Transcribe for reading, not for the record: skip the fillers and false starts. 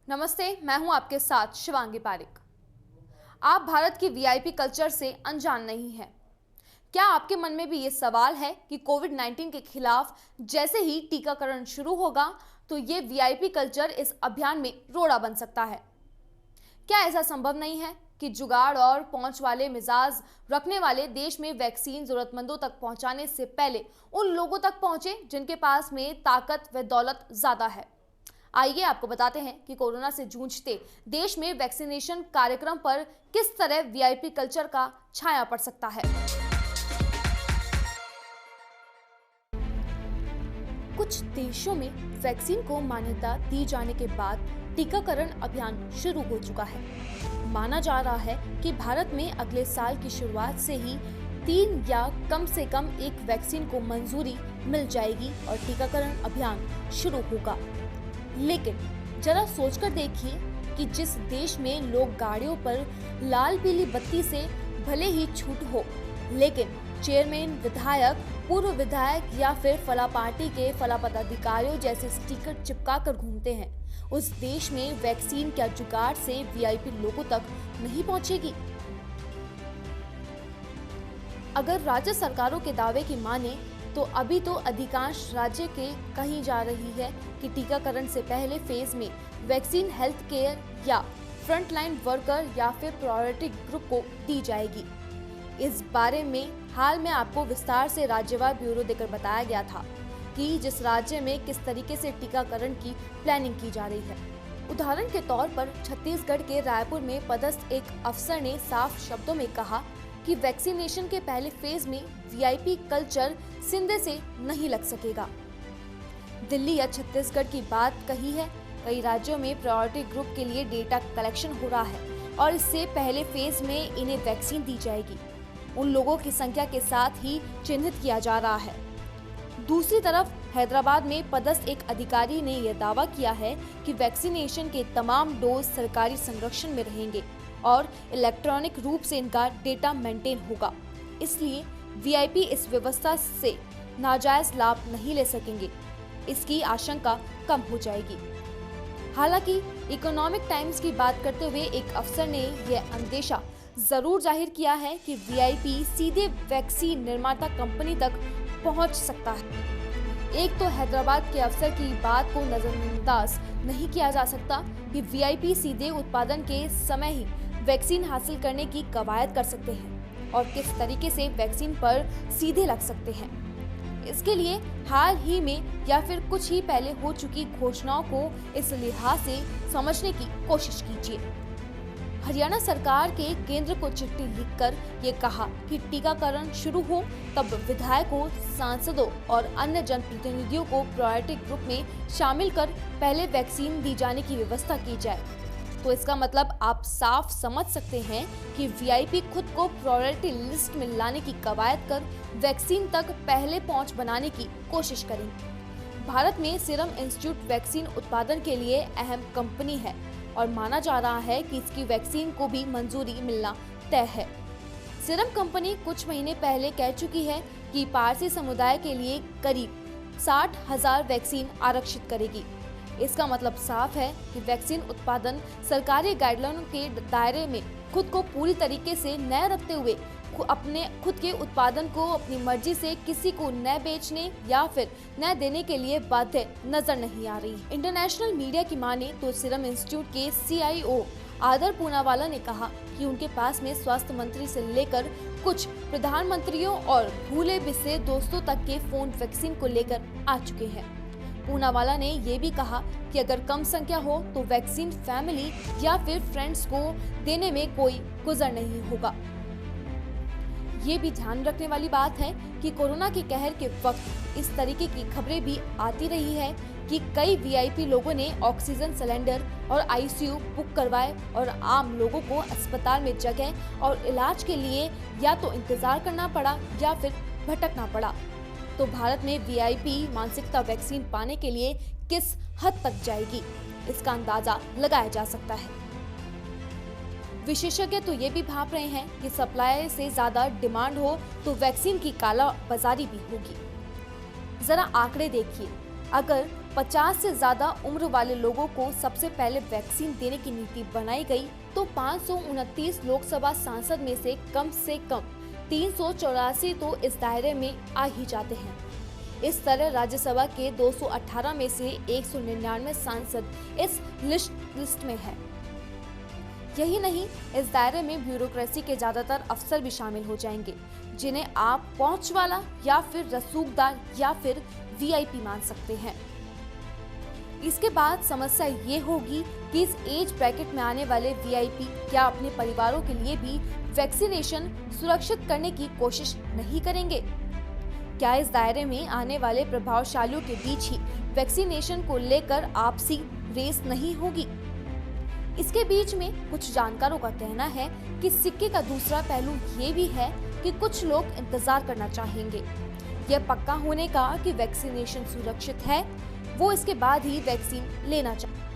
नमस्ते, मैं हूं आपके साथ शिवांगी पारिक। आप भारत की वीआईपी कल्चर से अनजान नहीं हैं। क्या आपके मन में भी ये सवाल है कि कोविड-19 के खिलाफ जैसे ही टीकाकरण शुरू होगा तो ये वीआईपी कल्चर इस अभियान में रोड़ा बन सकता है? क्या ऐसा संभव नहीं है कि जुगाड़ और पहुंच वाले मिजाज रखने वाले देश में वैक्सीन जरूरतमंदों तक पहुंचाने से पहले उन लोगों तक पहुंचे जिनके पास में ताकत व दौलत ज्यादा है? आइए आपको बताते हैं कि कोरोना से जूझते देश में वैक्सीनेशन कार्यक्रम पर किस तरह वीआईपी कल्चर का छाया पड़ सकता है। कुछ देशों में वैक्सीन को मान्यता दी जाने के बाद टीकाकरण अभियान शुरू हो चुका है। माना जा रहा है कि भारत में अगले साल की शुरुआत से ही 3 या कम से कम एक वैक्सीन को मंजूरी मिल जाएगी और टीकाकरण अभियान शुरू होगा। लेकिन जरा सोचकर देखिए कि जिस देश में लोग गाड़ियों पर लाल पीली बत्ती से भले ही छूट हो, लेकिन चेयरमैन, विधायक, पूर्व विधायक या फिर फला पार्टी के फला पदाधिकारियों जैसे स्टिकर चिपका कर घूमते हैं, उस देश में वैक्सीन क्या जुगाड़ से वीआईपी लोगों तक नहीं पहुंचेगी? अगर राज्य सरकारों के दावे की माने तो अभी तो अधिकांश राज्य के कही जा रही है कि टीकाकरण से पहले फेज में वैक्सीन हेल्थ केयर या फ्रंटलाइन वर्कर या फिर प्रायोरिटी ग्रुप को दी जाएगी। इस बारे में हाल में आपको विस्तार से राज्यवार ब्यूरो देकर बताया गया था कि जिस राज्य में किस तरीके से टीकाकरण की प्लानिंग की जा रही है। उदाहरण के तौर पर छत्तीसगढ़ के रायपुर में पदस्थ एक अफसर ने साफ शब्दों में कहा कि वैक्सीनेशन के पहले फेज में वीआईपी कल्चर सिंधे से नहीं लग सकेगा। दिल्ली या छत्तीसगढ़ की बात कही है। कई राज्यों में प्रायोरिटी ग्रुप के लिए डेटा कलेक्शन हो रहा है और इससे पहले फेज में इन्हें वैक्सीन दी जाएगी। उन लोगों की संख्या के साथ ही चिन्हित किया जा रहा है। दूसरी तरफ हैदराबाद में पदस्थ एक अधिकारी ने यह दावा किया है कि वैक्सीनेशन के तमाम डोज सरकारी संरक्षण में रहेंगे और इलेक्ट्रॉनिक रूप से इनका डेटा मेंटेन होगा। इसलिए वीआईपी इस व्यवस्था से नाजायज लाभ नहीं ले सकेंगे। इसकी आशंका कम हो जाएगी। हालांकि इकोनॉमिक टाइम्स की बात करते हुए एक अफसर ने यह अंदेशा जरूर जाहिर किया है कि वीआईपी सीधे वैक्सीन निर्माता कंपनी तक पहुंच सकता है। एक तो हैदराबाद के अफसर की बात को नजरअंदाज नहीं किया जा सकता कि वीआईपी सीधे उत्पादन के समय ही वैक्सीन हासिल करने की कवायद कर सकते हैं और किस तरीके से वैक्सीन पर सीधे लग सकते हैं। इसके लिए हाल ही में या फिर कुछ ही पहले हो चुकी घोषणाओं को इस लिहाज से समझने की कोशिश कीजिए। हरियाणा सरकार के केंद्र को चिट्ठी लिखकर ये कहा कि टीकाकरण शुरू हो तब विधायकों, सांसदों और अन्य जनप्रतिनिधियों को प्रायोरिटी ग्रुप में शामिल कर पहले वैक्सीन दी जाने की व्यवस्था की जाए। तो इसका मतलब आप साफ समझ सकते हैं कि वीआईपी खुद को प्रायोरिटी लिस्ट में लाने की कवायद कर वैक्सीन तक पहले पहुंच बनाने की कोशिश करेंगे। भारत में सीरम इंस्टीट्यूट वैक्सीन उत्पादन के लिए अहम कंपनी है और माना जा रहा है कि इसकी वैक्सीन को भी मंजूरी मिलना तय है। सीरम कंपनी कुछ महीने पहले कह चुकी है कि पारसी समुदाय के लिए करीब 60,000 वैक्सीन आरक्षित करेगी। इसका मतलब साफ है कि वैक्सीन उत्पादन सरकारी गाइडलाइनों के दायरे में खुद को पूरी तरीके से न रखते हुए अपने खुद के उत्पादन को अपनी मर्जी से किसी को न बेचने या फिर न देने के लिए बाध्य नजर नहीं आ रही। इंटरनेशनल मीडिया की माने तो सीरम इंस्टीट्यूट के CIO आदर पूनावाला ने कहा कि उनके पास में स्वास्थ्य मंत्री से लेकर कुछ प्रधानमंत्रियों और भूले बिसरे दोस्तों तक के फोन वैक्सीन को लेकर आ चुके हैं। पूनावाला ने ये भी कहा कि अगर कम संख्या हो तो वैक्सीन फैमिली या फिर फ्रेंड्स को देने में कोई गुजर नहीं होगा। ये भी ध्यान रखने वाली बात है कि कोरोना के कहर के वक्त इस तरीके की खबरें भी आती रही है कि कई वीआईपी लोगों ने ऑक्सीजन सिलेंडर और ICU बुक करवाए और आम लोगों को अस्पताल में जगह और इलाज के लिए या तो इंतजार करना पड़ा या फिर भटकना पड़ा। तो भारत में वीआईपी मानसिकता वैक्सीन पाने के लिए किस हद तक जाएगी, इसका अंदाजा लगाया जा सकता है। विशेषज्ञ तो ये भी भाप रहे हैं कि सप्लाई से ज्यादा डिमांड हो तो वैक्सीन की काला बाजारी भी होगी। जरा आंकड़े देखिए, अगर 50 से ज्यादा उम्र वाले लोगों को सबसे पहले वैक्सीन देने की नीति बनाई गई तो 529 लोकसभा सांसद में से कम 384 तो इस दायरे में आ ही जाते हैं। इस तरह राज्यसभा के 218 में से 199 सांसद इस लिस्ट में है। यही नहीं, इस दायरे में ब्यूरोक्रेसी के ज्यादातर अफसर भी शामिल हो जाएंगे, जिन्हें आप पहुंच वाला या फिर रसूखदार या फिर वीआईपी मान सकते हैं। इसके बाद समस्या ये होगी कि इस एज ब्रैकेट में आने वाले वीआईपी क्या अपने परिवारों के लिए भी वैक्सीनेशन सुरक्षित करने की कोशिश नहीं करेंगे? क्या इस दायरे में आने वाले प्रभावशालियों के बीच ही वैक्सीनेशन को लेकर आपसी रेस नहीं होगी? इसके बीच में कुछ जानकारों का कहना है कि सिक्के का दूसरा पहलू ये भी है कि कुछ लोग इंतजार करना चाहेंगे यह पक्का होने का कि वैक्सीनेशन सुरक्षित है, वो इसके बाद ही वैक्सीन लेना चाहिए।